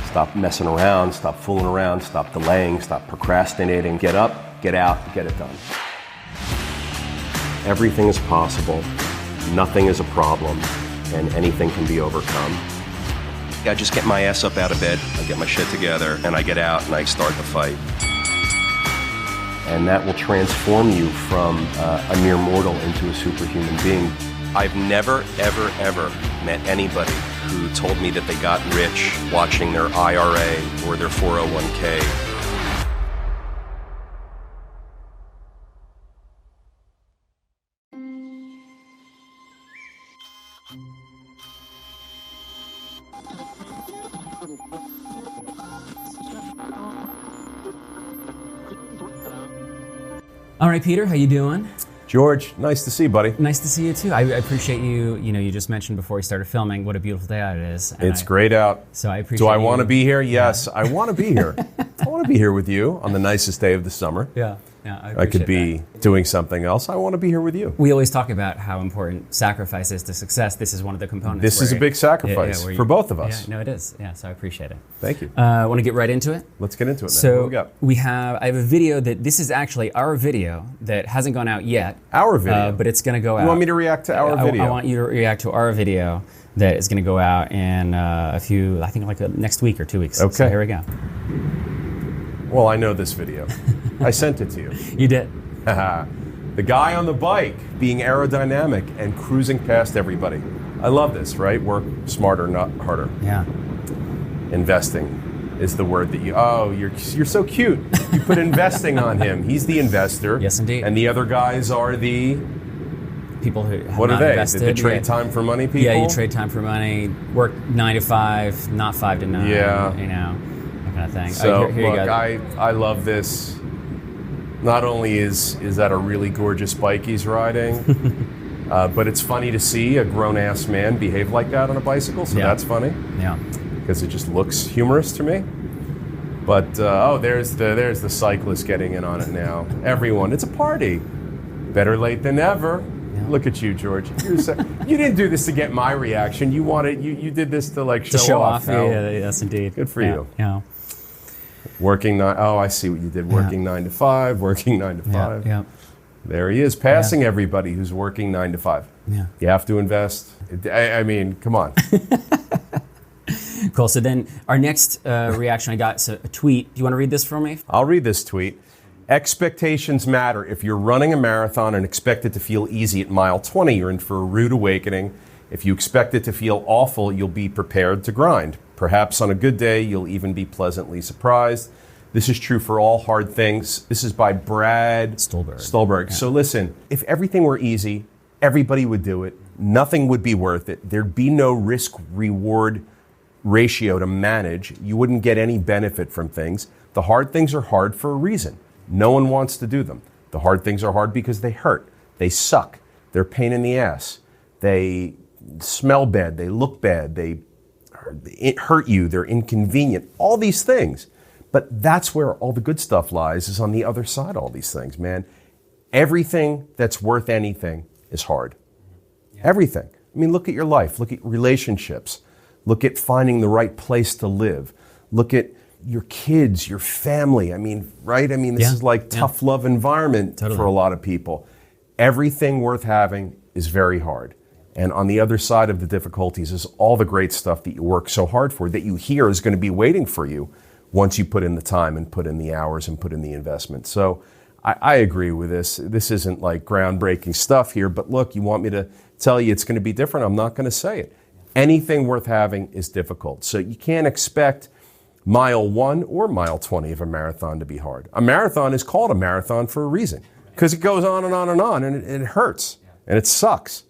Stop messing around, stop fooling around, stop delaying, stop procrastinating. Get up, get out, get it done. Everything is possible, nothing is a problem, and anything can be overcome. I just get my ass up out of bed, I get my shit together, and I get out and I start the fight. And that will transform you from a mere mortal into a superhuman being. I've never, ever, ever met anybody who told me that they got rich watching their IRA or their 401k. All right, Peter, how you doing? George, nice to see you, buddy. Nice to see you too. I appreciate you. You know, you just mentioned before we started filming what a beautiful day out it is. It's great out. So I appreciate. Do I want to be here? Yes, I want to be here. I want to be here with you on the nicest day of the summer. Yeah. I could be doing something else. I want to be here with you. We always talk about how important sacrifice is to success. This is one of the components. This is a big sacrifice for both of us. Yeah, no, it is. Yeah, so I appreciate it. Thank you. Want to get right into it? Let's get into it, man. So I have a video this is actually our video that hasn't gone out yet. Our video? But it's going to go out. You want me to react to our video? I want you to react to our video that is going to go out in I think like next week or 2 weeks. Okay. So here we go. Well, I know this video. I sent it to you. You did. The guy on the bike being aerodynamic and cruising past everybody. I love this, right? Work smarter, not harder. Yeah. Investing is the word that you're so cute. You put investing on him. He's the investor. Yes, indeed. And the other guys are the people who have what not are they? invested. The trade time for money people? Yeah, you trade time for money, work 9 to 5, not 5 to 9. Yeah. You know, that kind of thing. So here look, you go. I love this. Not only is that a really gorgeous bike he's riding, but it's funny to see a grown-ass man behave like that on a bicycle, so that's funny. Yeah. Because it just looks humorous to me. But, there's the cyclist getting in on it now. Everyone, it's a party. Better late than never. Yeah. Look at you, George. You didn't do this to get my reaction. You did this to show off. Yeah, yes, indeed. Good for you. Yeah. Working I see what you did. Working 9 to 5, working 9 to 5. Yeah. There he is, passing everybody who's working 9 to 5. Yeah. You have to invest. I mean, come on. Cool. So then our next reaction I got is a tweet. Do you want to read this for me? I'll read this tweet. Expectations matter. If you're running a marathon and expect it to feel easy at mile 20, you're in for a rude awakening. If you expect it to feel awful, you'll be prepared to grind. Perhaps on a good day, you'll even be pleasantly surprised. This is true for all hard things. This is by Brad Stolberg. Yeah. So listen, if everything were easy, everybody would do it. Nothing would be worth it. There'd be no risk-reward ratio to manage. You wouldn't get any benefit from things. The hard things are hard for a reason. No one wants to do them. The hard things are hard because they hurt. They suck. They're a pain in the ass. They smell bad. They look bad. They hurt you. They're inconvenient. All these things. But that's where all the good stuff lies, is on the other side of all these things, man. Everything that's worth anything is hard. Yeah. Everything. I mean, look at your life. Look at relationships. Look at finding the right place to live. Look at your kids, your family. I mean, right? I mean, this is like tough love environment for a lot of people. Everything worth having is very hard. And on the other side of the difficulties is all the great stuff that you work so hard for, that you hear is going to be waiting for you once you put in the time and put in the hours and put in the investment. So I agree with this. This isn't like groundbreaking stuff here, but look, you want me to tell you it's going to be different? I'm not going to say it. Anything worth having is difficult. So you can't expect mile 1 or mile 20 of a marathon to be hard. A marathon is called a marathon for a reason, because it goes on and on and on, and it hurts, and it sucks.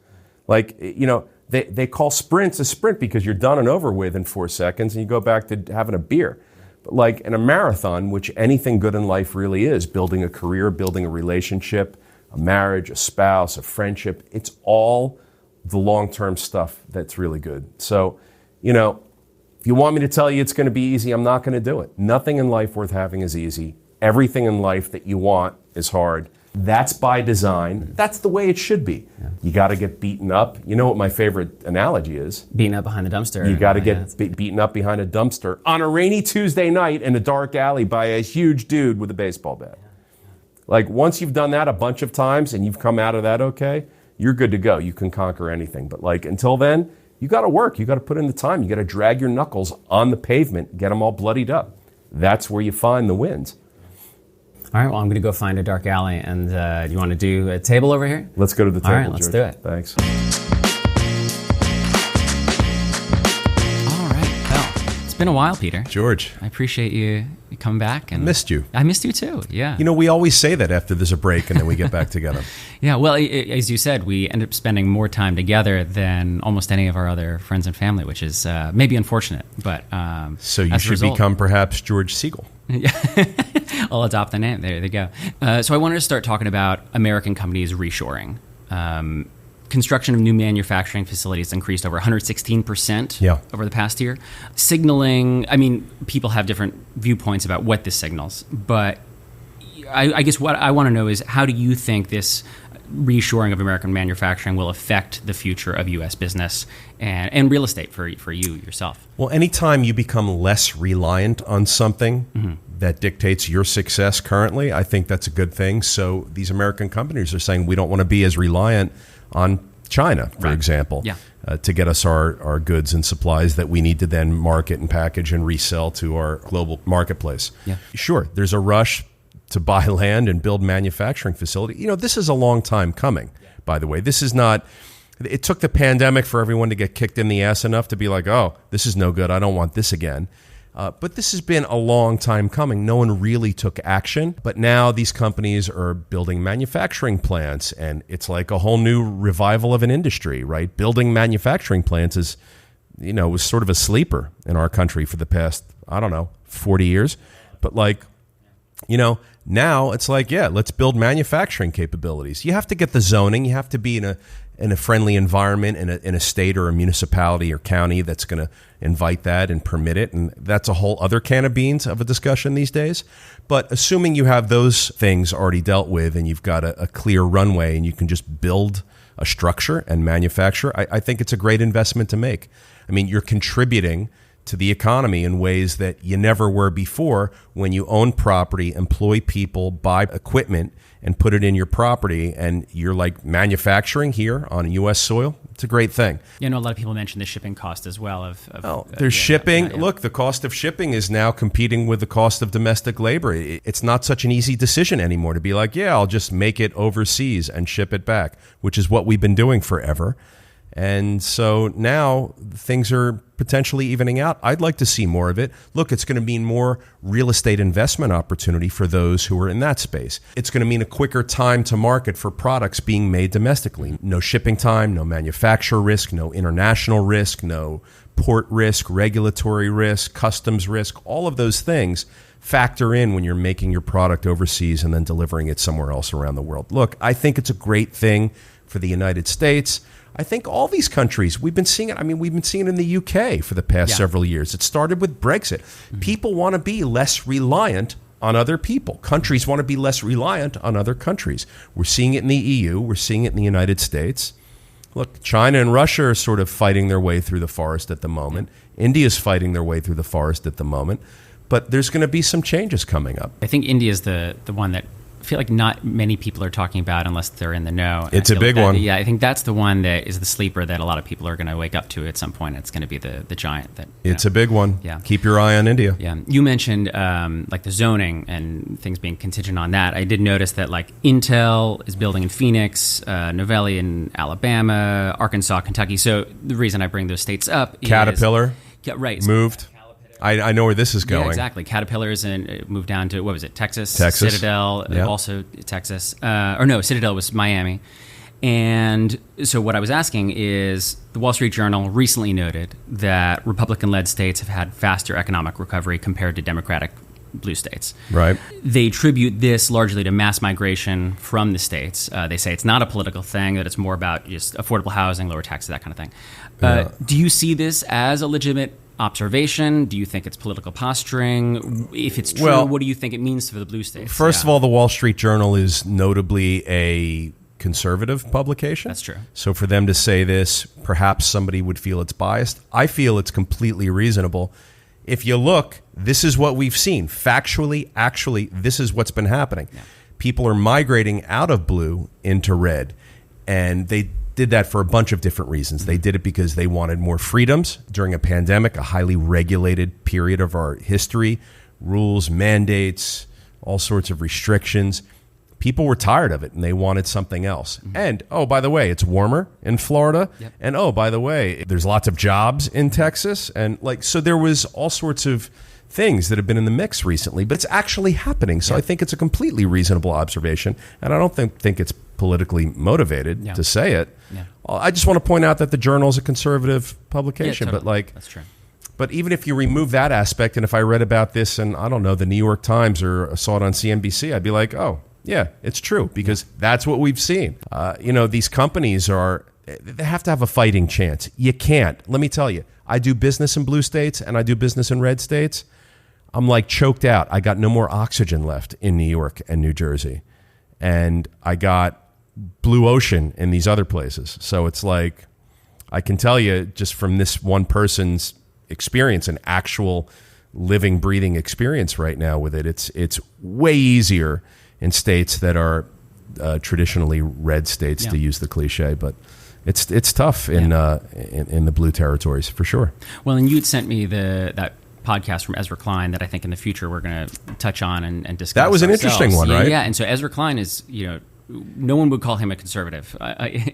Like, you know, they call sprints a sprint because you're done and over with in 4 seconds, and you go back to having a beer. But like in a marathon, which anything good in life really is, building a career, building a relationship, a marriage, a spouse, a friendship, it's all the long-term stuff that's really good. So, you know, if you want me to tell you it's going to be easy, I'm not going to do it. Nothing in life worth having is easy. Everything in life that you want is hard. That's by design. That's the way it should be. Yeah. You got to get beaten up. You know what my favorite analogy is? Beaten up behind the dumpster. You got to get beaten up behind a dumpster on a rainy Tuesday night in a dark alley by a huge dude with a baseball bat. Like, once you've done that a bunch of times and you've come out of that okay, you're good to go. You can conquer anything. But like, until then, you got to work. You got to put in the time. You got to drag your knuckles on the pavement, get them all bloodied up. That's where you find the wins. All right, well, I'm going to go find a dark alley. And do you want to do a table over here? Let's go to the table, All right, let's do it. Thanks. All right, well, it's been a while, Peter. George. I appreciate you coming back. And Missed you. I missed you too, yeah. You know, we always say that after there's a break and then we get back together. Yeah, well, as you said, we end up spending more time together than almost any of our other friends and family, which is maybe unfortunate. But so you should become perhaps George Siegel. I'll adopt the name. There you go. So I wanted to start talking about American companies reshoring. Construction of new manufacturing facilities increased over 116% over the past year. Signaling, I mean, people have different viewpoints about what this signals, but I guess what I want to know is, how do you think this reshoring of American manufacturing will affect the future of U.S. business and real estate for you yourself? Well, anytime you become less reliant on something that dictates your success currently, I think that's a good thing. So these American companies are saying we don't want to be as reliant on China, for example, to get us our goods and supplies that we need to then market and package and resell to our global marketplace. Yeah. Sure, there's a rush to buy land and build manufacturing facility. You know, this is a long time coming, by the way. This is not, it took the pandemic for everyone to get kicked in the ass enough to be like, oh, this is no good. I don't want this again. But this has been a long time coming. No one really took action. But now these companies are building manufacturing plants, and it's like a whole new revival of an industry, right? Building manufacturing plants is, you know, was sort of a sleeper in our country for the past, 40 years. But like, you know, now it's like, let's build manufacturing capabilities. You have to get the zoning. You have to be in a friendly environment in a state or a municipality or county that's going to invite that and permit it. And that's a whole other can of beans of a discussion these days. But assuming you have those things already dealt with and you've got a clear runway and you can just build a structure and manufacture, I think it's a great investment to make. I mean, you're contributing to the economy in ways that you never were before when you own property, employ people, buy equipment, and put it in your property, and you're like manufacturing here on U.S. soil. It's a great thing. You know, a lot of people mention the shipping cost as well. There's shipping. Look, the cost of shipping is now competing with the cost of domestic labor. It's not such an easy decision anymore to be like, I'll just make it overseas and ship it back, which is what we've been doing forever. And so now things are potentially evening out. I'd like to see more of it. Look, it's going to mean more real estate investment opportunity for those who are in that space. It's going to mean a quicker time to market for products being made domestically. No shipping time, no manufacturer risk, no international risk, no port risk, regulatory risk, customs risk. All of those things factor in when you're making your product overseas and then delivering it somewhere else around the world. Look, I think it's a great thing for the United States. I think all these countries, we've been seeing it. I mean, we've been seeing it in the UK for the past several years. It started with Brexit. People want to be less reliant on other people. Countries want to be less reliant on other countries. We're seeing it in the EU. We're seeing it in the United States. Look, China and Russia are sort of fighting their way through the forest at the moment. India's fighting their way through the forest at the moment. But there's going to be some changes coming up. I think India is the one that I feel like not many people are talking about unless they're in the know. It's a big one. Yeah, I think that's the one that is the sleeper that a lot of people are going to wake up to at some point. It's going to be the giant. It's a big one. Yeah. Keep your eye on India. Yeah. You mentioned like the zoning and things being contingent on that. I did notice that like Intel is building in Phoenix, Novelli in Alabama, Arkansas, Kentucky. So the reason I bring those states up Caterpillar is moved. I know where this is going. Yeah, exactly. Caterpillar's moved down to, what was it, Texas? Texas. Citadel, also Texas. Or no, Citadel was Miami. And so what I was asking is, the Wall Street Journal recently noted that Republican-led states have had faster economic recovery compared to Democratic blue states. Right. They attribute this largely to mass migration from the states. They say it's not a political thing, that it's more about just affordable housing, lower taxes, that kind of thing. Do you see this as a legitimate observation? Do you think it's political posturing? If it's true, Well, what do you think it means for the blue states? First of all, the Wall Street Journal is notably a conservative publication. That's true. So for them to say this, perhaps somebody would feel it's biased. I feel it's completely reasonable. If you look, this is what we've seen. Factually, actually, this is what's been happening. Yeah. People are migrating out of blue into red. And they did that for a bunch of different reasons. They did it because they wanted more freedoms during a pandemic, a highly regulated period of our history, rules, mandates, all sorts of restrictions. People were tired of it and they wanted something else. Mm-hmm. And, oh, by the way, it's warmer in Florida. Yep. And, oh, by the way, there's lots of jobs in Texas. And so there was all sorts of things that have been in the mix recently, but it's actually happening. So I think it's a completely reasonable observation. And I don't think it's politically motivated to say it. Yeah. I just want to point out that the Journal is a conservative publication. Yeah, totally. But that's true. But even if you remove that aspect, and if I read about this in, I don't know, the New York Times or saw it on CNBC, I'd be like, oh, yeah, it's true, because that's what we've seen. These companies they have to have a fighting chance. You can't. Let me tell you, I do business in blue states and I do business in red states. I'm like choked out. I got no more oxygen left in New York and New Jersey. And I got blue ocean in these other places. So it's like, I can tell you just from this one person's experience, an actual living, breathing experience right now with it, it's way easier in states that are traditionally red states, to use the cliche, but it's tough in the blue territories for sure. Well, and you'd sent me that podcast from Ezra Klein that I think in the future we're going to touch on and discuss. That was an interesting one, right? Yeah, and so Ezra Klein is, no one would call him a conservative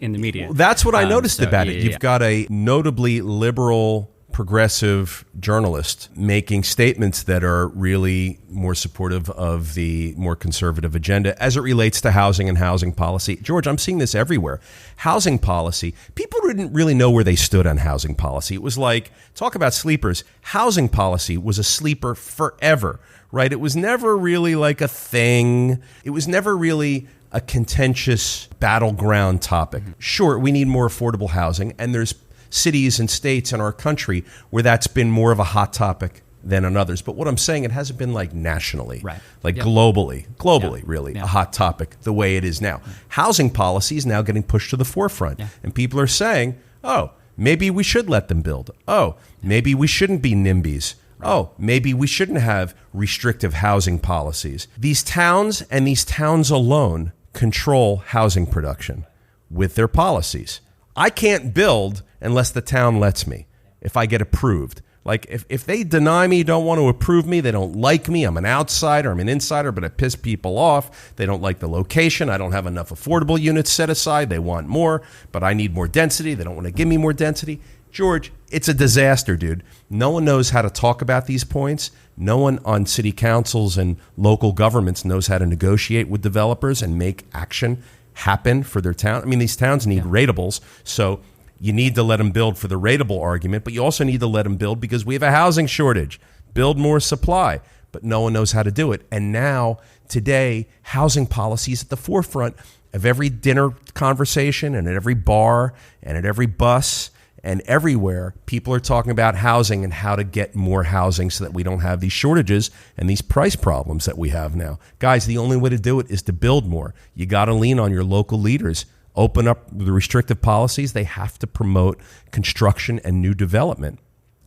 in the media. Well, that's what I noticed about it. You've got a notably liberal, progressive journalist making statements that are really more supportive of the more conservative agenda as it relates to housing and housing policy. George, I'm seeing this everywhere. Housing policy, people didn't really know where they stood on housing policy. It was like, talk about sleepers. Housing policy was a sleeper forever, right? It was never really like a thing. It was never really a contentious battleground topic. Mm-hmm. Sure, we need more affordable housing, and there's cities and states in our country where that's been more of a hot topic than on others. But what I'm saying, it hasn't been like nationally, right. Like globally, really a hot topic the way it is now. Housing policy is now getting pushed to the forefront. Yeah. And people are saying, oh, maybe we should let them build. Oh, maybe we shouldn't be NIMBYs. Right. Oh, maybe we shouldn't have restrictive housing policies. These towns and these towns alone control housing production with their policies. I can't build unless the town lets me, if I get approved. Like if they deny me, don't want to approve me, they don't like me, I'm an outsider, I'm an insider, but I piss people off, they don't like the location, I don't have enough affordable units set aside, they want more, but I need more density, they don't want to give me more density. George, it's a disaster, dude. No one knows how to talk about these points. No one on city councils and local governments knows how to negotiate with developers and make action happen for their town. I mean, these towns need ratables, so you need to let them build for the rateable argument, but you also need to let them build because we have a housing shortage. Build more supply, but no one knows how to do it. And now, today, housing policy is at the forefront of every dinner conversation and at every bar and at every bus and everywhere. People are talking about housing and how to get more housing so that we don't have these shortages and these price problems that we have now. Guys, the only way to do it is to build more. You got to lean on your local leaders. Open up the restrictive policies. They have to promote construction and new development.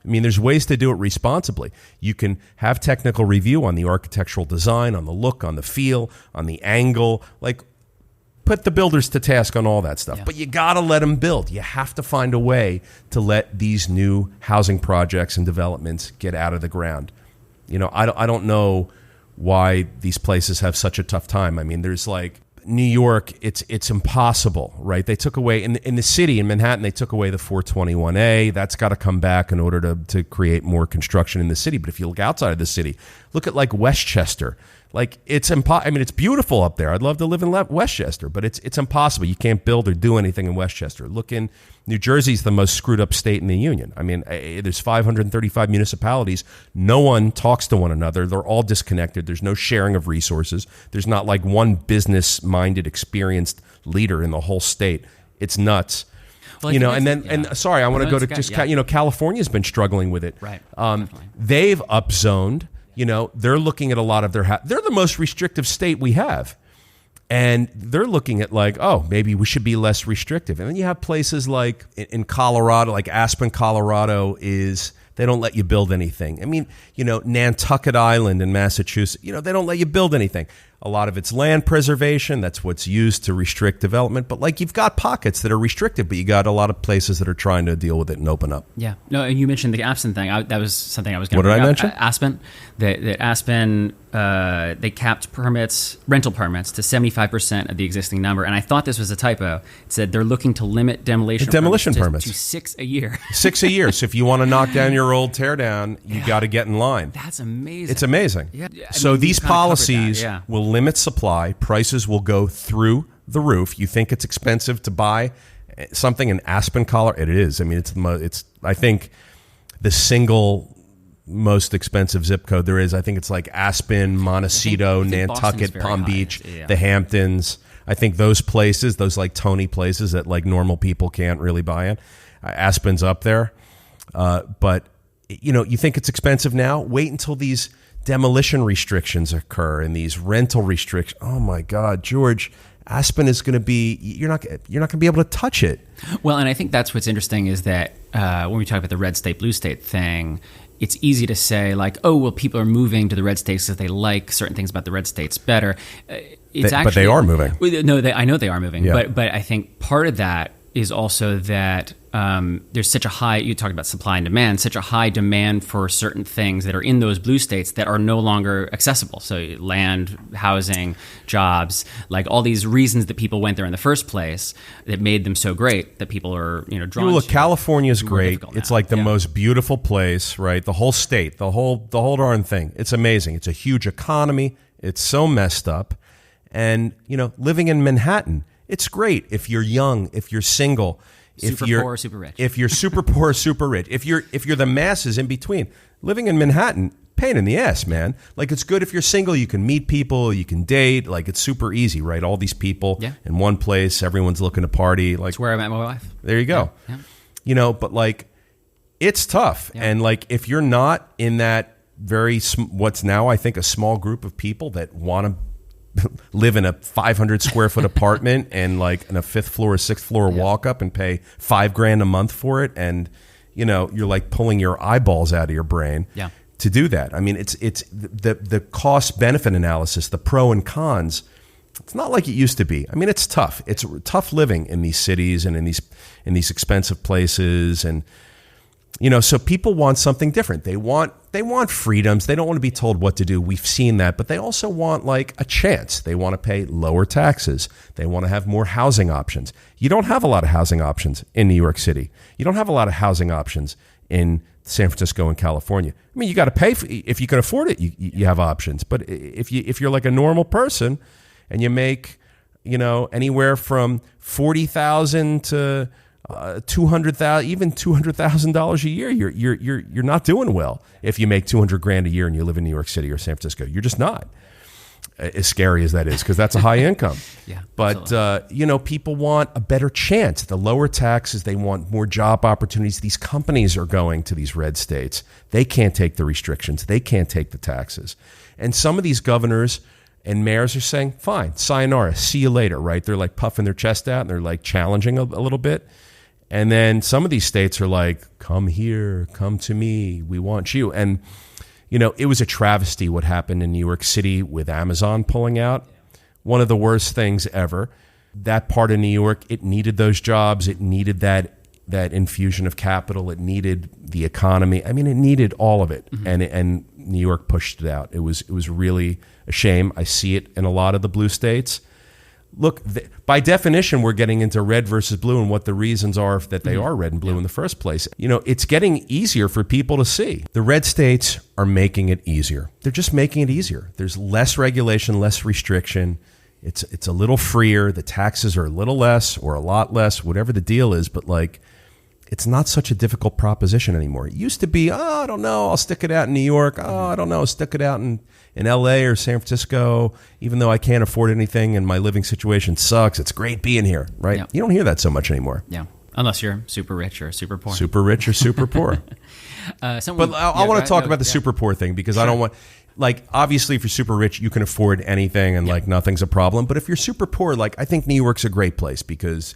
I mean, there's ways to do it responsibly. You can have technical review on the architectural design, on the look, on the feel, on the angle. Like, put the builders to task on all that stuff. Yeah. But you got to let them build. You have to find a way to let these new housing projects and developments get out of the ground. I don't know why these places have such a tough time. I mean, there's like New York, it's impossible, right? They took away, in the city, in Manhattan, they took away the 421A. That's got to come back in order to create more construction in the city. But if you look outside of the city, look at like Westchester. Like it's it's beautiful up there. I'd love to live in Westchester, but it's impossible. You can't build or do anything in Westchester. Look in New Jersey's the most screwed up state in the union. I mean, there's 535 municipalities. No one talks to one another. They're all disconnected. There's no sharing of resources. There's not like one business-minded, experienced leader in the whole state. It's nuts. Well, you know, and sorry, I want to go to just you know, California's been struggling with it. Right. They've upzoned. You know, they're looking at a lot of their they're the most restrictive state we have. And they're looking at like, oh, maybe we should be less restrictive. And then you have places like in Colorado, like Aspen, Colorado they don't let you build anything. I mean, you know, Nantucket Island in Massachusetts, you know, they don't let you build anything. A lot of it's land preservation. That's what's used to restrict development. But like you've got pockets that are restricted, but you got a lot of places that are trying to deal with it and open up. Yeah. No, and you mentioned the Aspen thing. That was something I was going to bring up. What did I mention? Aspen. That Aspen, they capped rental permits to 75% of the existing number. And I thought this was a typo. It said they're looking to limit demolition permits to 6 a year. 6 a year. So if you want to knock down your old tear down, you got to get in line. That's amazing. It's amazing. Yeah. So these policies will limit supply. Prices will go through the roof. You think it's expensive to buy something in Aspen, Colorado? It is. I mean, it's I think the single most expensive zip code there is. I think it's like Aspen, Montecito, Nantucket, Palm Beach, the Hamptons. I think those places, those like Tony places that like normal people can't really buy in. Aspen's up there. But, you know, you think it's expensive now? Wait until these demolition restrictions occur and these rental restrictions. Oh my God, George, Aspen is going to be, you're not going to be able to touch it. Well, and I think that's what's interesting is that when we talk about the red state, blue state thing, it's easy to say like, oh, well, people are moving to the red states because they like certain things about the red states better. But they are moving. No, I know they are moving. Yeah. But I think part of that is also that there's such a high, you talked about supply and demand, such a high demand for certain things that are in those blue states that are no longer accessible. So land, housing, jobs, like all these reasons that people went there in the first place that made them so great that people are, you know, drawn look, to. California's great. It's like the most beautiful place, right? The whole state, the whole darn thing. It's amazing. It's a huge economy. It's so messed up. And, you know, living in Manhattan, it's great if you're young, if you're single, super poor or super rich. If you're super poor or super rich, if you're the masses in between. Living in Manhattan, pain in the ass, man. Like it's good if you're single, you can meet people, you can date. Like it's super easy, right? All these people in one place, everyone's looking to party. Like that's where I met my wife. There you go. Yeah. You know, but like it's tough, and like if you're not in that what's now I think a small group of people that want to live in a 500 square foot apartment and like in a 5th floor or 6th floor walk up and pay $5,000 a month for it. And, you know, you're like pulling your eyeballs out of your brain to do that. I mean, it's the cost benefit analysis, the pro and cons. It's not like it used to be. I mean, it's tough. It's tough living in these cities and in these expensive places. And, you know, so people want something different. They want freedoms. They don't want to be told what to do. We've seen that, but they also want like a chance. They want to pay lower taxes. They want to have more housing options. You don't have a lot of housing options in New York City. You don't have a lot of housing options in San Francisco and California. I mean, you got to pay if you can afford it. You have options, but if you're like a normal person and you make, you know, anywhere from $40,000 to $200,000, even $200,000 a year, you're not doing well. If you make $200,000 a year and you live in New York City or San Francisco, you're just not. As scary as that is, because that's a high income. But you know, people want a better chance. The lower taxes, they want more job opportunities. These companies are going to these red states. They can't take the restrictions. They can't take the taxes. And some of these governors and mayors are saying, "Fine, sayonara, see you later." Right? They're like puffing their chest out and they're like challenging a little bit. And then some of these states are like, come here, come to me, we want you. And, you know, it was a travesty what happened in New York City with Amazon pulling out. One of the worst things ever. That part of New York, it needed those jobs. It needed that infusion of capital. It needed the economy. I mean, it needed all of it. Mm-hmm. And New York pushed it out. It was really a shame. I see it in a lot of the blue states. Look, by definition, we're getting into red versus blue and what the reasons are that they are red and blue in the first place. You know, it's getting easier for people to see. The red states are making it easier. They're just making it easier. There's less regulation, less restriction. It's a little freer. The taxes are a little less or a lot less, whatever the deal is. But like, it's not such a difficult proposition anymore. It used to be, I don't know, I'll stick it out in New York. I don't know, I'll stick it out in LA or San Francisco, even though I can't afford anything and my living situation sucks. It's great being here, right? Yeah. You don't hear that so much anymore. Yeah. Unless you're super rich or super poor. Super rich or super poor. But I want to talk about the super poor thing because I don't want, like, obviously if you're super rich, you can afford anything and like nothing's a problem. But if you're super poor, like, I think New York's a great place because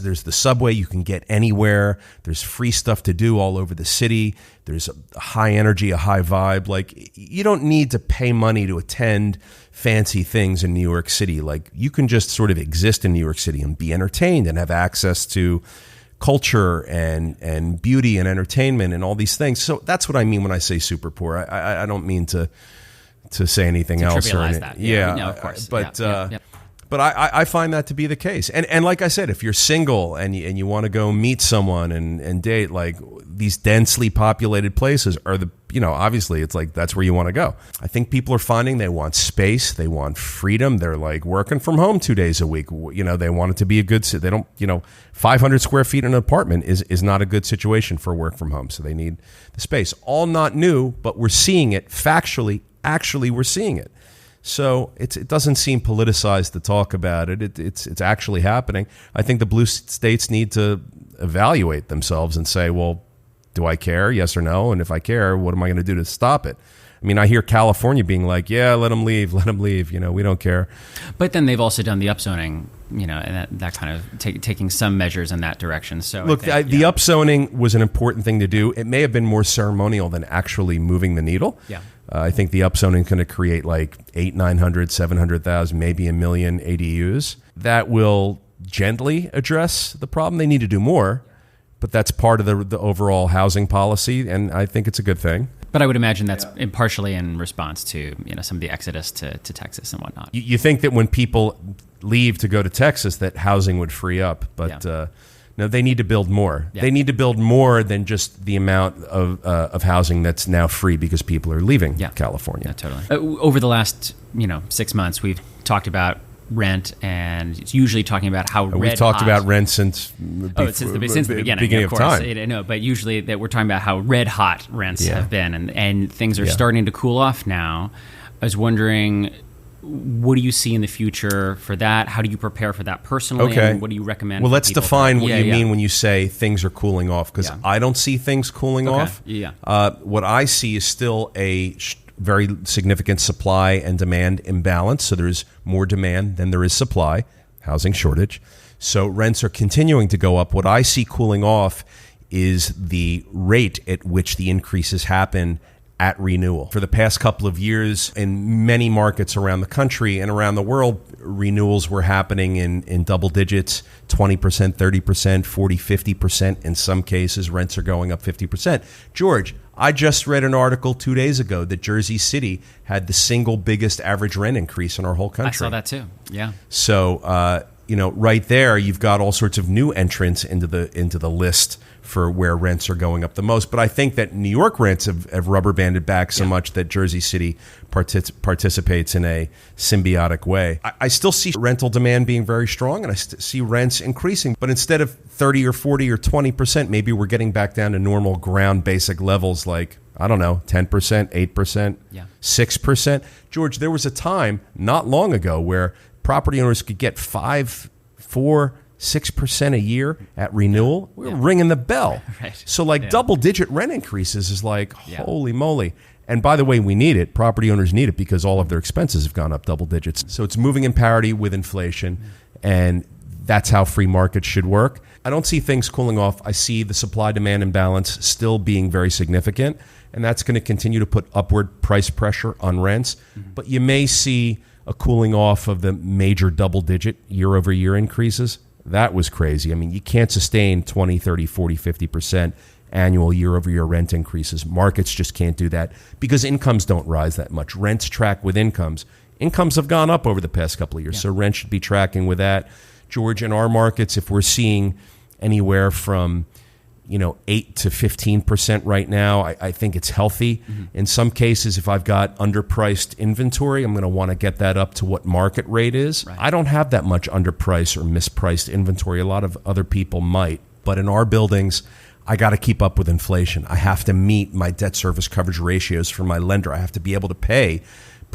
there's the subway, you can get anywhere. There's free stuff to do all over the city. There's a high energy, a high vibe. Like, you don't need to pay money to attend fancy things in New York City. Like, you can just sort of exist in New York City and be entertained and have access to culture and beauty and entertainment and all these things. So that's what I mean when I say super poor. I don't mean to say anything else. Trivialize that. Yeah, no, of course. But I find that to be the case. And like I said, if you're single and you want to go meet someone and date, like, these densely populated places are obviously it's like that's where you want to go. I think people are finding they want space, they want freedom. They're like working from home 2 days a week. They want it to be a good, they don't, 500 square feet in an apartment is not a good situation for work from home. So they need the space. All not new, but we're seeing it factually. Actually, we're seeing it. So it doesn't seem politicized to talk about it. It's actually happening. I think the blue states need to evaluate themselves and say, well, do I care? Yes or no? And if I care, what am I going to do to stop it? I mean, I hear California being like, yeah, let them leave. We don't care. But then they've also done the upzoning, and that kind of taking some measures in that direction. So look, the upzoning was an important thing to do. It may have been more ceremonial than actually moving the needle. Yeah. I think the upzoning is going to create like 900, 700,000, maybe 1 million ADUs. That will gently address the problem. They need to do more, but that's part of the overall housing policy, and I think it's a good thing. But I would imagine that's partially in response to some of the exodus to Texas and whatnot. You think that when people leave to go to Texas, that housing would free up, but no, they need to build more. Yeah. They need to build more than just the amount of housing that's now free because people are leaving California. Yeah, totally. Over the last 6 months, we've talked about rent, and it's usually talking about how we've talked about rent since since the beginning of course. Time. But usually that we're talking about how red hot rents have been, and things are starting to cool off now. I was wondering, what do you see in the future for that? How do you prepare for that personally? Okay. And what do you recommend? Well, let's define what you mean when you say things are cooling off, because I don't see things cooling off. Yeah. What I see is still a very significant supply and demand imbalance. So there's more demand than there is supply, housing shortage. So rents are continuing to go up. What I see cooling off is the rate at which the increases happen at renewal. For the past couple of years, in many markets around the country and around the world, renewals were happening in double digits, 20%, 30%, 40%, 50%. In some cases, rents are going up 50%. George, I just read an article 2 days ago that Jersey City had the single biggest average rent increase in our whole country. I saw that too, yeah. So, right there, you've got all sorts of new entrants into the list for where rents are going up the most. But I think that New York rents have rubber banded back so much that Jersey City participates in a symbiotic way. I still see rental demand being very strong, and I see rents increasing. But instead of 30 or 40 or 20%, maybe we're getting back down to normal ground basic levels like, I don't know, 10%, 8%, 6%. George, there was a time not long ago where property owners could get 5, 4, 6% a year at renewal. We're ringing the bell. Right. So double-digit rent increases is like, holy moly. And by the way, we need it. Property owners need it because all of their expenses have gone up double digits. So it's moving in parity with inflation, and that's how free markets should work. I don't see things cooling off. I see the supply-demand imbalance still being very significant, and that's going to continue to put upward price pressure on rents. Mm-hmm. But you may see a cooling off of the major double-digit year-over-year increases. That was crazy. I mean, you can't sustain 20, 30, 40, 50% annual year-over-year rent increases. Markets just can't do that because incomes don't rise that much. Rents track with incomes. Incomes have gone up over the past couple of years, so rent should be tracking with that. George, in our markets, if we're seeing anywhere from 8 to 15% right now, I think it's healthy. Mm-hmm. In some cases, if I've got underpriced inventory, I'm going to want to get that up to what market rate is. Right. I don't have that much underpriced or mispriced inventory. A lot of other people might. But in our buildings, I got to keep up with inflation. I have to meet my debt service coverage ratios for my lender. I have to be able to pay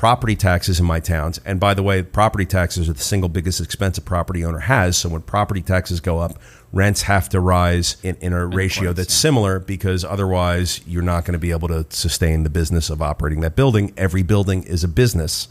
property taxes in my towns. And by the way, property taxes are the single biggest expense a property owner has. So when property taxes go up, rents have to rise in a ratio that's similar, because otherwise you're not going to be able to sustain the business of operating that building. Every building is a business,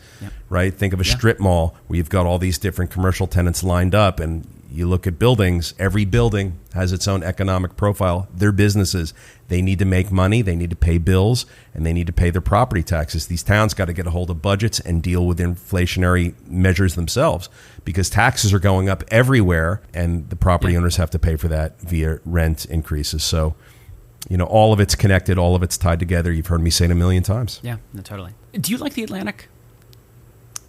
right? Think of a strip mall where you've got all these different commercial tenants lined up, and you look at buildings, every building has its own economic profile. They're businesses. They need to make money, they need to pay bills, and they need to pay their property taxes. These towns got to get a hold of budgets and deal with inflationary measures themselves, because taxes are going up everywhere, and the property owners have to pay for that via rent increases. So, all of it's connected, all of it's tied together. You've heard me say it a million times. Yeah, no, totally. Do you like The Atlantic?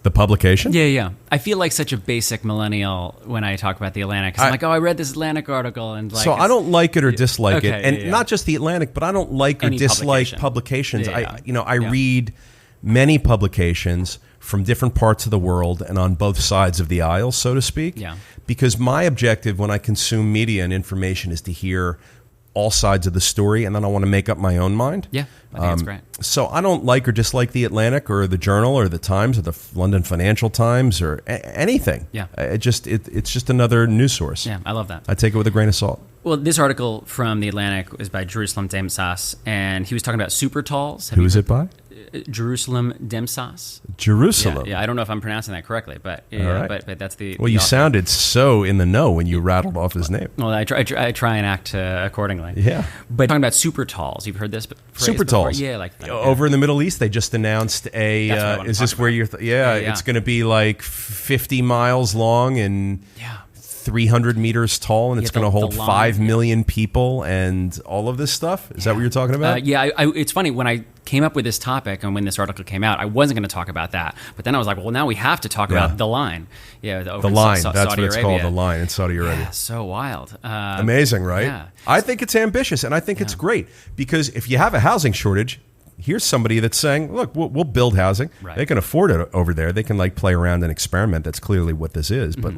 The publication? Yeah. I feel like such a basic millennial when I talk about The Atlantic. 'Cause I'm like, I read this Atlantic article. And so I don't like it or dislike it. And not just The Atlantic, but I don't like or dislike publications. I read many publications from different parts of the world and on both sides of the aisle, so to speak. Yeah. Because my objective when I consume media and information is to hear all sides of the story, and then I want to make up my own mind. Yeah, I think that's great. So I don't like or dislike The Atlantic or the Journal or the Times or the London Financial Times or anything. Yeah. It's just another news source. Yeah, I love that. I take it with a grain of salt. Well, this article from The Atlantic was by Jerusalem Demsas, and he was talking about super talls. Who is it by? Jerusalem Demsas. Jerusalem. Yeah, I don't know if I'm pronouncing that correctly, but but that's the. Well, you sounded so in the know when you rattled off his name. Well, I try and act accordingly. Yeah. But talking about super talls, you've heard this phrase super before? talls. Yeah, like that. Over in the Middle East, they just announced a. Is this where you're? Yeah. It's going to be like 50 miles long and. 300 meters tall, and it's going to hold 5 million people and all of this stuff. Is that what you're talking about? It's funny. When I came up with this topic and when this article came out, I wasn't going to talk about that. But then I was like, well, now we have to talk about the line. Yeah, the line. That's Saudi what it's Arabia. Called, the line in Saudi Arabia. Yeah, so wild. Amazing, right? Yeah. I think it's ambitious, and I think it's great, because if you have a housing shortage, here's somebody that's saying, look, we'll build housing. Right. They can afford it over there. They can play around and experiment. That's clearly what this is. But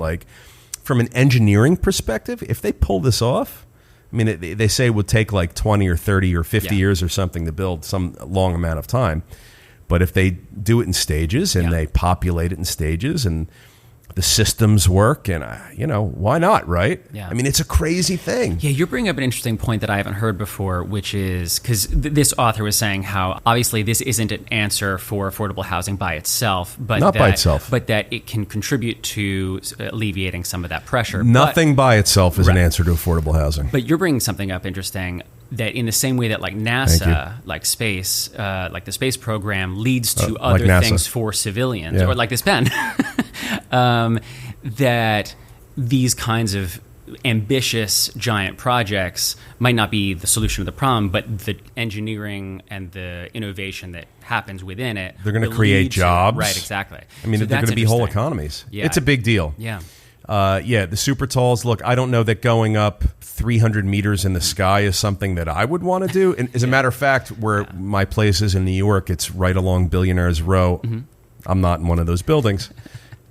from an engineering perspective, if they pull this off, I mean, they say it would take 20 or 30 or 50 years or something to build, some long amount of time. But if they do it in stages and they populate it in stages and the systems work, and why not, right? Yeah. I mean, it's a crazy thing. Yeah, you're bringing up an interesting point that I haven't heard before, which is because this author was saying how obviously this isn't an answer for affordable housing by itself, but that it can contribute to alleviating some of that pressure. Nothing by itself is an answer to affordable housing. But you're bringing something up interesting. That in the same way that NASA, space, the space program leads to other things for civilians, or like this pen, that these kinds of ambitious giant projects might not be the solution of the problem, but the engineering and the innovation that happens within it. They're going to create jobs. Right, exactly. I mean, they're going to be whole economies. Yeah. It's a big deal. Yeah. The super talls. Look, I don't know that going up 300 meters in the sky is something that I would want to do. And as a matter of fact, where my place is in New York, it's right along Billionaires Row. Mm-hmm. I'm not in one of those buildings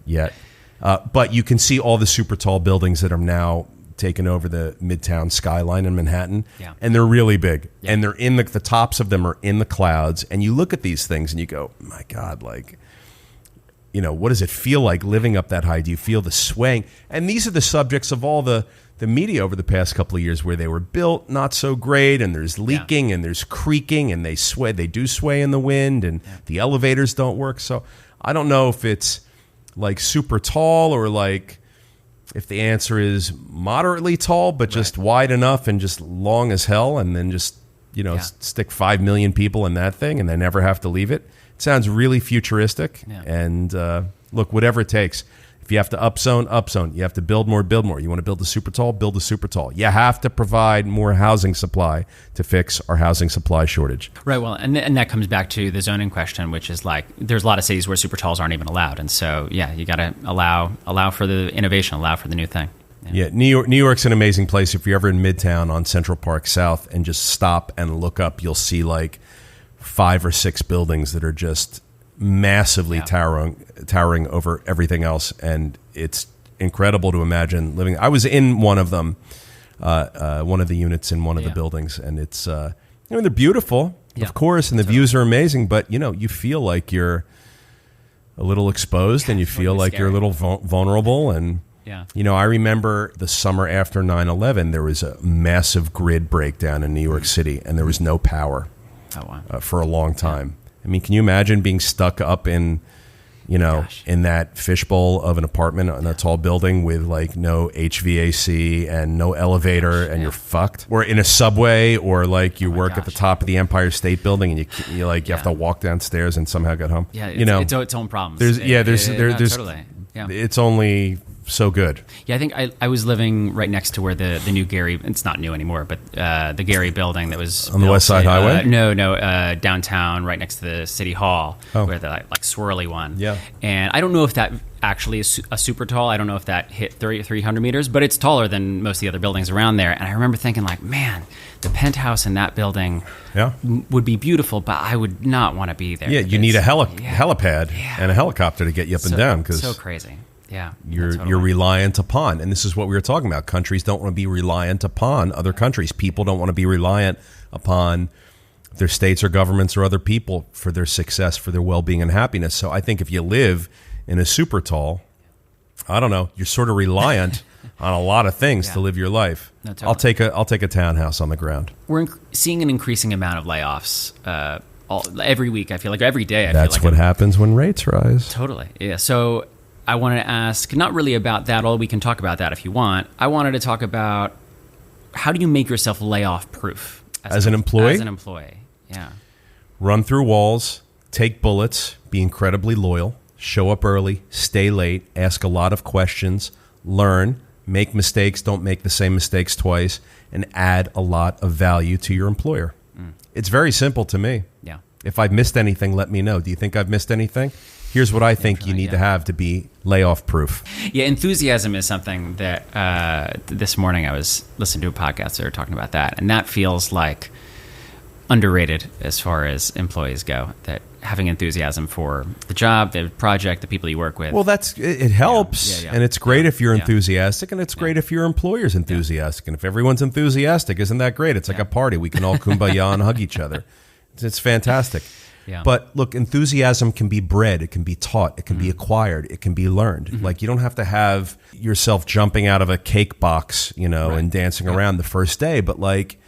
yet. But you can see all the super tall buildings that are now taken over the Midtown skyline in Manhattan. Yeah. And they're really big. Yeah. And they're in the tops of them are in the clouds. And you look at these things and you go, my God, what does it feel like living up that high? Do you feel the swaying? And these are the subjects of all the media over the past couple of years, where they were built not so great, and there's leaking and there's creaking, and they do sway in the wind, and the elevators don't work. So I don't know if it's super tall or if the answer is moderately tall, but just wide enough and just long as hell, and then just stick 5 million people in that thing and they never have to leave it. It sounds really futuristic. Yeah. And look, whatever it takes. If you have to upzone. You have to build more. You want to build a super tall, build a super tall. You have to provide more housing supply to fix our housing supply shortage. Right. Well, and that comes back to the zoning question, which is there's a lot of cities where super talls aren't even allowed, and so you got to allow for the innovation, allow for the new thing. Yeah, New York's an amazing place. If you're ever in Midtown on Central Park South and just stop and look up, you'll see 5 or 6 buildings that are just massively towering over everything else, and it's incredible to imagine living. I was in one of them, one of the units in one of the buildings, and it's they're beautiful, of course, and the views are amazing, but you feel like you're a little exposed, and you feel like you're a little vulnerable. And I remember the summer after 9/11, there was a massive grid breakdown in New York City, and there was no power for a long time. I mean, can you imagine being stuck up in in that fishbowl of an apartment in a tall building with like no HVAC and no elevator, and you're fucked? Or in a subway, or like you work at the top of the Empire State Building, and you have to walk downstairs and somehow get home. Yeah, it's its own problems. Totally. Yeah, it's only so good. Yeah, I think I was living right next to where the new Gary, it's not new anymore, but the Gary building that was on the West Side Highway? No, downtown, right next to the City Hall, where the like swirly one. Yeah. And I don't know if that actually is a super tall. I don't know if that hit 300 meters, but it's taller than most of the other buildings around there. And I remember thinking like, man, the penthouse in that building would be beautiful, but I would not want to be there. Yeah, you need a helipad and a helicopter to get you up and down. Cause so crazy. Yeah, you're reliant upon, and this is what we were talking about. Countries don't want to be reliant upon other countries. People don't want to be reliant upon their states or governments or other people for their success, for their well-being and happiness. So I think if you live in a super tall, I don't know, you're sort of reliant on a lot of things to live your life. No, totally. I'll take a townhouse on the ground. We're seeing an increasing amount of layoffs every week. I feel like every day. That's what happens when rates rise. Totally. Yeah. So I wanted to ask, not really about that, although we can talk about that if you want. I wanted to talk about how do you make yourself layoff proof as an employee? As an employee, yeah. Run through walls, take bullets, be incredibly loyal, show up early, stay late, ask a lot of questions, learn, make mistakes, don't make the same mistakes twice, and add a lot of value to your employer. It's very simple to me. Yeah. If I've missed anything, let me know. Do you think I've missed anything? Here's what I think you need to have to be layoff proof. Yeah, enthusiasm is something that this morning I was listening to a podcast that were talking about that, and that feels like underrated as far as employees go, that having enthusiasm for the job, the project, the people you work with. Well, it helps, and it's great if you're enthusiastic, and it's great if your employer's enthusiastic, and if everyone's enthusiastic, isn't that great? It's like a party. We can all kumbaya and hug each other. It's fantastic. Yeah. But look, enthusiasm can be bred, it can be taught, it can be acquired, it can be learned. Like you don't have to have yourself jumping out of a cake box, and dancing around the first day. But like,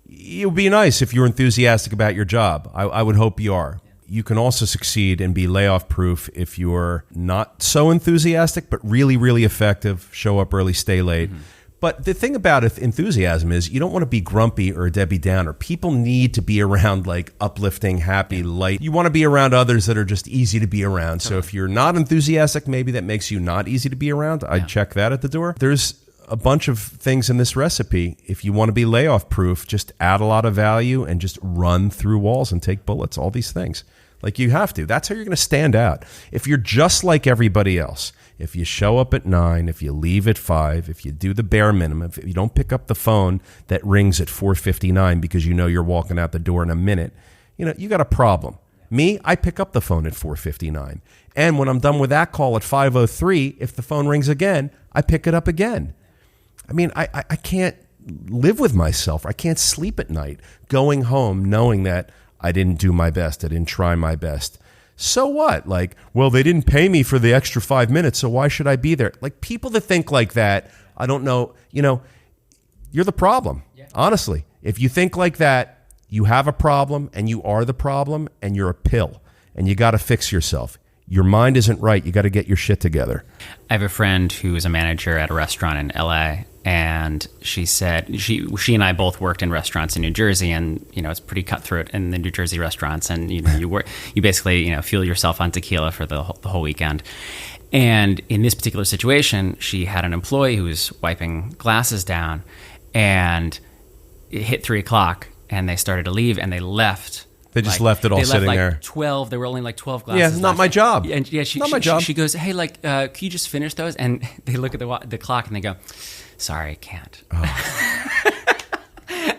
it would be nice if you're enthusiastic about your job. I would hope you are. You can also succeed and be layoff proof if you're not so enthusiastic, but really, really effective. Show up early, stay late. But the thing about enthusiasm is you don't want to be grumpy or a Debbie Downer. People need to be around like uplifting, happy, light. You want to be around others that are just easy to be around. So if you're not enthusiastic, maybe that makes you not easy to be around. I'd check that at the door. There's a bunch of things in this recipe. If you want to be layoff proof, just add a lot of value and just run through walls and take bullets, all these things. Like you have to. That's how you're going to stand out. If you're just like everybody else, if you show up at 9, if you leave at 5, if you do the bare minimum, if you don't pick up the phone that rings at 4:59 because you know you're walking out the door in a minute, you got a problem. Me, I pick up the phone at 4:59. And when I'm done with that call at 5:03, if the phone rings again, I pick it up again. I mean, I can't live with myself. I can't sleep at night going home knowing that I didn't do my best. I didn't try my best. So what? Like, well, they didn't pay me for the extra 5 minutes, so why should I be there? Like, people that think like that, I don't know, you're the problem. Yeah. Honestly, if you think like that, you have a problem and you are the problem and you're a pill and you got to fix yourself. Your mind isn't right. You got to get your shit together. I have a friend who is a manager at a restaurant in LA, and she said she and I both worked in restaurants in New Jersey, and it's pretty cutthroat in the New Jersey restaurants, and you basically fuel yourself on tequila for the whole weekend. And in this particular situation, she had an employee who was wiping glasses down, and it hit 3:00, and they started to leave, and they left. They just left it all sitting there. 12. There were only like 12 glasses. Yeah, it's not my job. And my job. She goes, hey, can you just finish those? And they look at the clock and they go, sorry, I can't. Oh.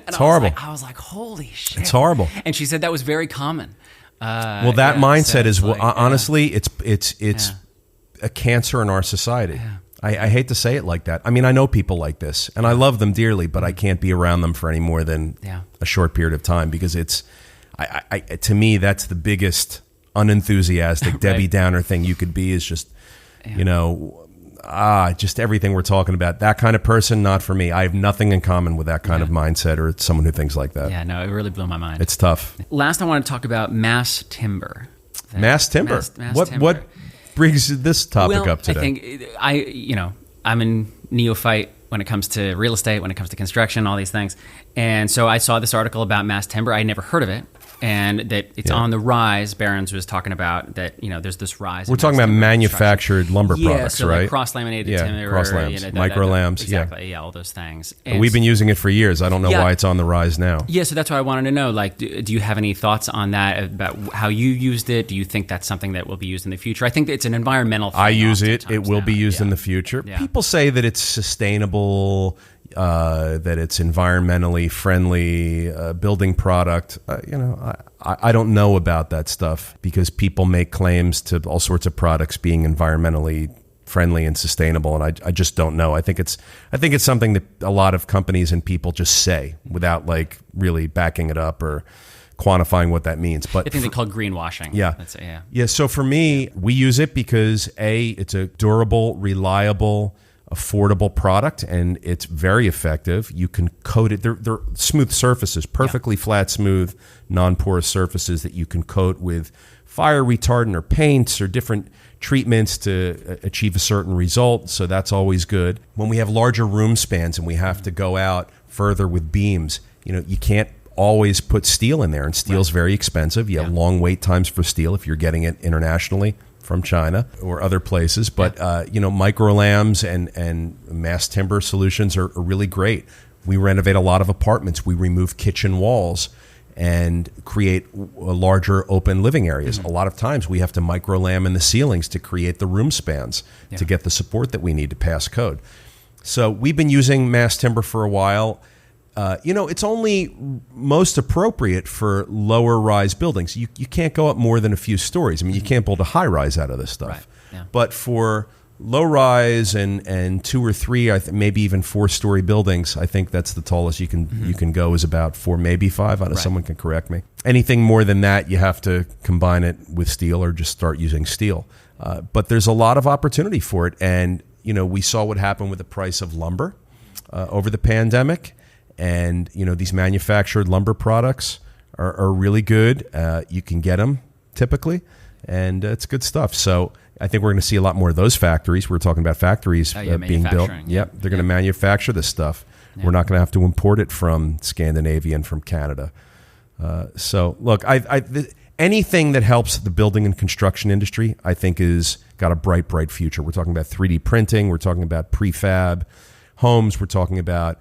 It's horrible. I was like, holy shit. It's horrible. And she said that was very common. Well, that mindset is honestly, it's a cancer in our society. Yeah. I hate to say it like that. I mean, I know people like this, and I love them dearly, but I can't be around them for any more than a short period of time because it's. To me, that's the biggest unenthusiastic Debbie Downer thing you could be is just, just everything we're talking about. That kind of person, not for me. I have nothing in common with that kind of mindset or someone who thinks like that. Yeah, no, it really blew my mind. It's tough. Last, I want to talk about mass timber. Mass timber? Mass timber. What brings this topic up today? I think, I'm a neophyte when it comes to real estate, when it comes to construction, all these things. And so I saw this article about mass timber. I had never heard of it. And that it's on the rise. Barron's was talking about that, there's this rise. We're talking about manufactured lumber products, so right? like cross-laminated timber. Cross-lams, micro-lams. Exactly, all those things. And we've been using it for years. I don't know why it's on the rise now. Yeah, so that's what I wanted to know. Like, do you have any thoughts on that, about how you used it? Do you think that's something that will be used in the future? I think it's an environmental thing. I use it. It will be used in the future. Yeah. People say that it's sustainable, that it's environmentally friendly building product. I don't know about that stuff because people make claims to all sorts of products being environmentally friendly and sustainable, and I just don't know. I think it's something that a lot of companies and people just say without like really backing it up or quantifying what that means. But I think they call it greenwashing. Yeah. So for me, we use it because it's a durable, reliable, affordable product, and it's very effective. You can coat it. They're smooth surfaces, perfectly flat, smooth, non-porous surfaces that you can coat with fire retardant or paints or different treatments to achieve a certain result. So that's always good. When we have larger room spans and we have to go out further with beams, you can't always put steel in there, and steel's very expensive. You have long wait times for steel if you're getting it internationally from China or other places. But, micro-lams and mass timber solutions are really great. We renovate a lot of apartments. We remove kitchen walls and create larger open living areas. A lot of times we have to micro-lam in the ceilings to create the room spans to get the support that we need to pass code. So we've been using mass timber for a while. It's only most appropriate for lower rise buildings. You can't go up more than a few stories. I mean, you can't build a high rise out of this stuff. Right. Yeah. But for low rise and 2 or 3, maybe even 4-story buildings, I think that's the tallest you can go is about 4, maybe 5. I don't know, someone can correct me. Anything more than that, you have to combine it with steel or just start using steel. But there's a lot of opportunity for it. And, we saw what happened with the price of lumber over the pandemic. And, these manufactured lumber products are really good. You can get them typically, and it's good stuff. So I think we're going to see a lot more of those factories. We're talking about factories being built. Yep, they're going to manufacture this stuff. Yeah. We're not going to have to import it from Scandinavia and from Canada. So, look, anything that helps the building and construction industry, I think, is got a bright, bright future. We're talking about 3D printing. We're talking about prefab homes. We're talking about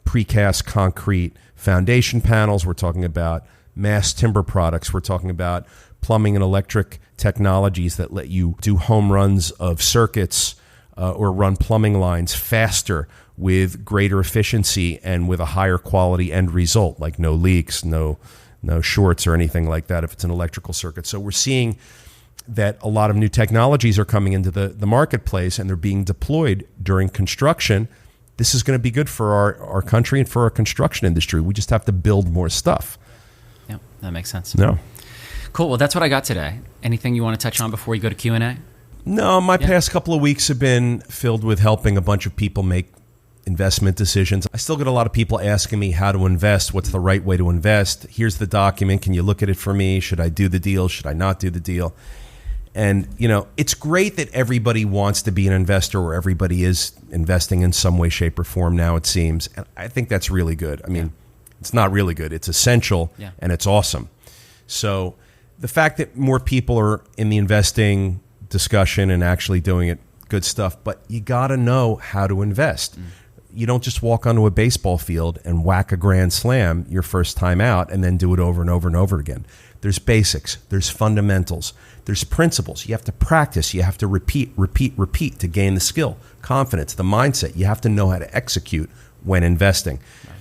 precast concrete foundation panels. We're talking about mass timber products. We're talking about plumbing and electric technologies that let you do home runs of circuits or run plumbing lines faster with greater efficiency and with a higher quality end result, like no leaks, no shorts or anything like that if it's an electrical circuit. So we're seeing that a lot of new technologies are coming into the marketplace, and they're being deployed during construction. This is going to be good for our country and for our construction industry. We just have to build more stuff. Yep, that makes sense. No. Cool. Well, that's what I got today. Anything you want to touch on before we go to Q&A? No, my past couple of weeks have been filled with helping a bunch of people make investment decisions. I still get a lot of people asking me how to invest, what's the right way to invest. Here's the document. Can you look at it for me? Should I do the deal? Should I not do the deal? And, it's great that everybody wants to be an investor, or everybody is investing in some way, shape, or form now, it seems. And I think that's really good. I mean, it's not really good. It's essential, and it's awesome. So the fact that more people are in the investing discussion and actually doing it, good stuff. But you got to know how to invest. You don't just walk onto a baseball field and whack a grand slam your first time out and then do it over and over and over again. There's basics. There's fundamentals. There's principles. You have to practice. You have to repeat to gain the skill, confidence, the mindset. You have to know how to execute when investing. Right.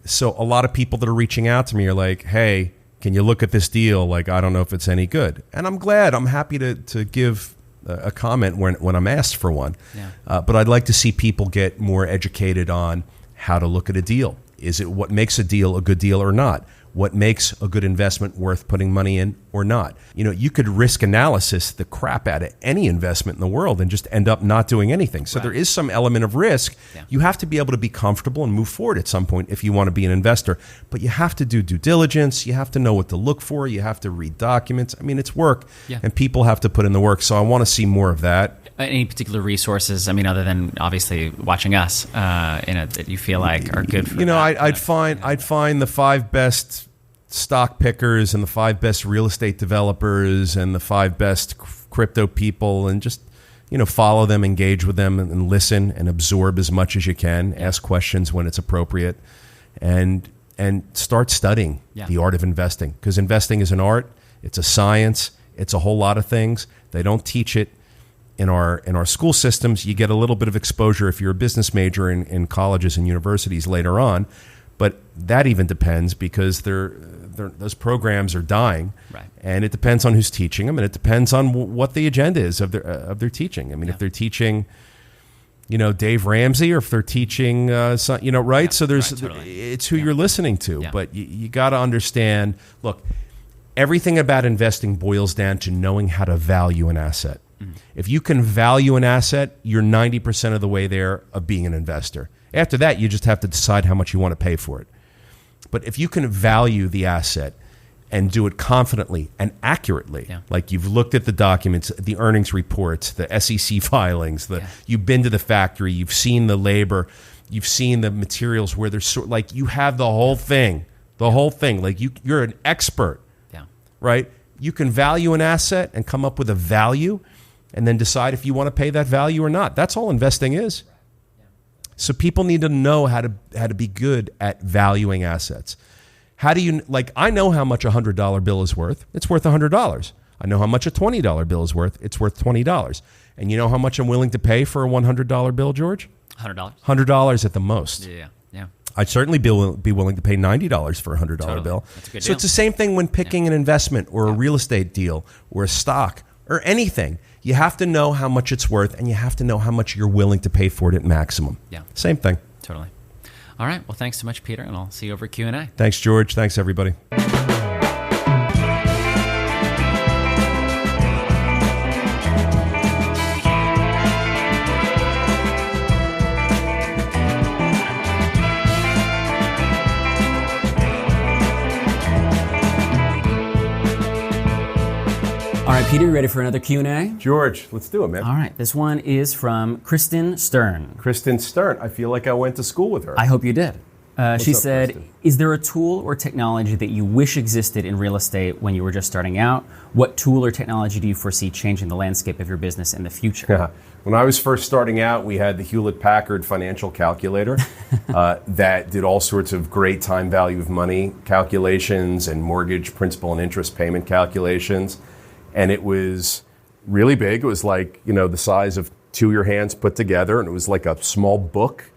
So a lot of people that are reaching out to me are like, hey, can you look at this deal? Like, I don't know if it's any good. And I'm glad. I'm happy to give a comment when I'm asked for one. Yeah. But I'd like to see people get more educated on how to look at a deal. Is it what makes a deal a good deal or not? What makes a good investment worth putting money in or or not. You could risk analysis the crap out of any investment in the world and just end up not doing anything. So there is some element of risk. Yeah. You have to be able to be comfortable and move forward at some point if you want to be an investor. But you have to do due diligence. You have to know what to look for. You have to read documents. I mean, it's work, and people have to put in the work. So I want to see more of that. Any particular resources, other than obviously watching us, that you feel like are good for I'd find the 5 best stock pickers and the 5 best real estate developers and the 5 best crypto people, and just follow them, engage with them, and listen and absorb as much as you can. Ask questions when it's appropriate, and start studying the art of investing, because investing is an art. It's a science. It's a whole lot of things. They don't teach it in our school systems. You get a little bit of exposure if you're a business major in colleges and universities later on, but that even depends, because those programs are dying, and it depends on who's teaching them, and it depends on what the agenda is of their teaching. If they're teaching, Dave Ramsey, or if they're teaching, So totally. It's who you're listening to, but you got to understand. Look, everything about investing boils down to knowing how to value an asset. If you can value an asset, you're 90% of the way there of being an investor. After that, you just have to decide how much you want to pay for it. But if you can value the asset and do it confidently and accurately, like you've looked at the documents, the earnings reports, the SEC filings, you've been to the factory, you've seen the labor, you've seen the materials where there's you have the whole thing, like you're an expert, right? You can value an asset and come up with a value, and then decide if you want to pay that value or not. That's all investing is. So people need to know how to be good at valuing assets. How do you, I know how much a $100 bill is worth. It's worth $100. I know how much a $20 bill is worth. It's worth $20. And you know how much I'm willing to pay for a $100 bill, George? $100. $100 at the most. Yeah. I'd certainly be willing to pay $90 for a $100 bill. That's a good so deal. It's the same thing when picking an investment or a real estate deal or a stock or anything. You have to know how much it's worth, and you have to know how much you're willing to pay for it at maximum. Yeah. Same thing. Totally. All right. Well, thanks so much, Peter, and I'll see you over at Q&A. Thanks, George. Thanks, everybody. All right, Peter, you ready for another Q&A? George, let's do it, man. All right, this one is from Kristen Stern. Kristen Stern. I feel like I went to school with her. I hope you did. She up, said, Kristen? is there a tool or technology that you wish existed in real estate when you were just starting out? What tool or technology do you foresee changing the landscape of your business in the future? When I was first starting out, we had the Hewlett-Packard financial calculator that did all sorts of great time value of money calculations and mortgage principal and interest payment calculations. And it was really big. It was like, the size of 2 of your hands put together. And it was like a small book.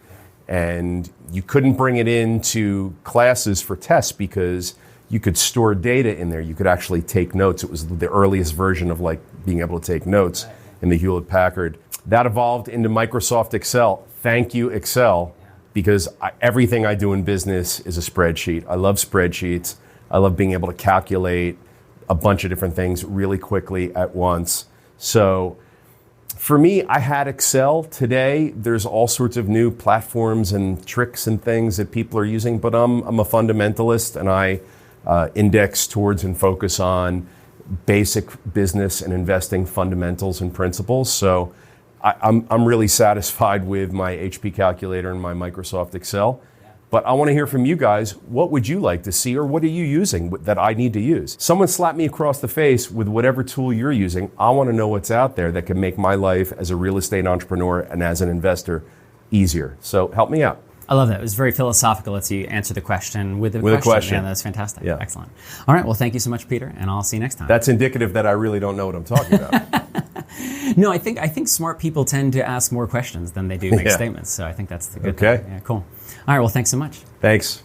And you couldn't bring it into classes for tests because you could store data in there. You could actually take notes. It was the earliest version of being able to take notes in the Hewlett-Packard. That evolved into Microsoft Excel. Thank you, Excel, because everything I do in business is a spreadsheet. I love spreadsheets. I love being able to calculate a bunch of different things really quickly at once. So for me, I had Excel. Today, there's all sorts of new platforms and tricks and things that people are using, but I'm a fundamentalist, and I index towards and focus on basic business and investing fundamentals and principles. So I'm really satisfied with my HP calculator and my Microsoft Excel. But I want to hear from you guys. What would you like to see, or what are you using that I need to use? Someone slap me across the face with whatever tool you're using. I want to know what's out there that can make my life as a real estate entrepreneur and as an investor easier. So help me out. I love that. It was very philosophical. Lets you answer the question with a question. Yeah, that's fantastic. Yeah. Excellent. All right. Well, thank you so much, Peter, and I'll see you next time. That's indicative that I really don't know what I'm talking about. No, I think smart people tend to ask more questions than they do make statements. So I think that's the good thing. Yeah, cool. All right. Well, thanks so much. Thanks.